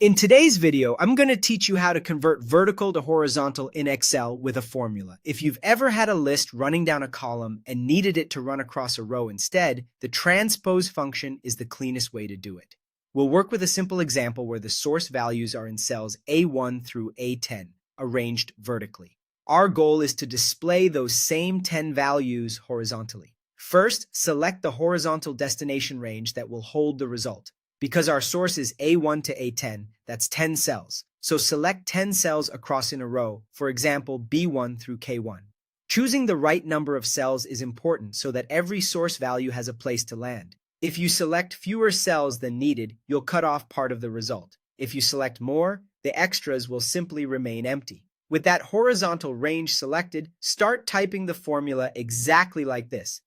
In today's video, I'm going to teach you how to convert vertical to horizontal in Excel with a formula. If you've ever had a list running down a column and needed it to run across a row instead, the transpose function is the cleanest way to do it. We'll work with a simple example where the source values are in cells A1 through A10, arranged vertically. Our goal is to display those same 10 values horizontally. First, select the horizontal destination range that will hold the result. Because our source is A1 to A10, that's 10 cells. So select 10 cells across in a row, for example, B1 through K1. Choosing the right number of cells is important so that every source value has a place to land. If you select fewer cells than needed, you'll cut off part of the result. If you select more, the extras will simply remain empty. With that horizontal range selected, start typing the formula exactly like this.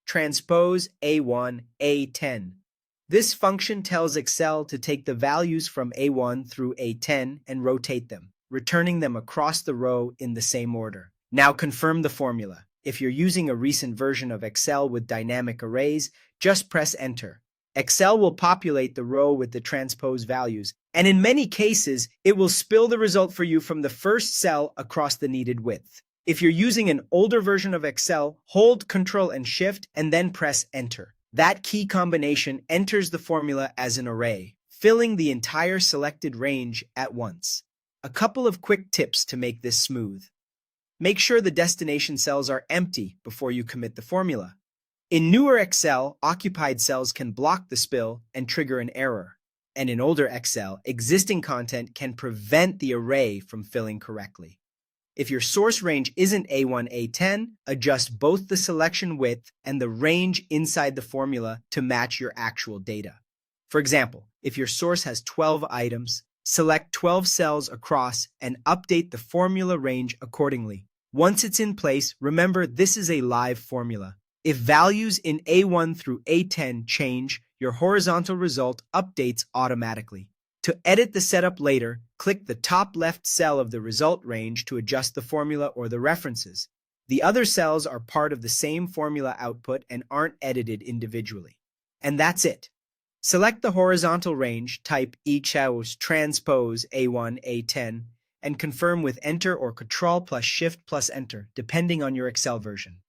Transpose A1, A10. This function tells Excel to take the values from A1 through A10 and rotate them, returning them across the row in the same order. Now confirm the formula. If you're using a recent version of Excel with dynamic arrays, just press Enter. Excel will populate the row with the transpose values, and in many cases, it will spill the result for you from the first cell across the needed width. If you're using an older version of Excel, hold Ctrl and Shift and then press Enter. That key combination enters the formula as an array, filling the entire selected range at once. A couple of quick tips to make this smooth. Make sure the destination cells are empty before you commit the formula. In newer Excel, occupied cells can block the spill and trigger an error. And in older Excel, existing content can prevent the array from filling correctly. If your source range isn't A1, A10, adjust both the selection width and the range inside the formula to match your actual data. For example, if your source has 12 items, select 12 cells across and update the formula range accordingly. Once it's in place, remember this is a live formula. If values in A1 through A10 change, your horizontal result updates automatically. To edit the setup later, click the top left cell of the result range to adjust the formula or the references. The other cells are part of the same formula output and aren't edited individually. And that's it. Select the horizontal range, type equals transpose A1, A10, and confirm with Enter or Ctrl plus Shift plus Enter, depending on your Excel version.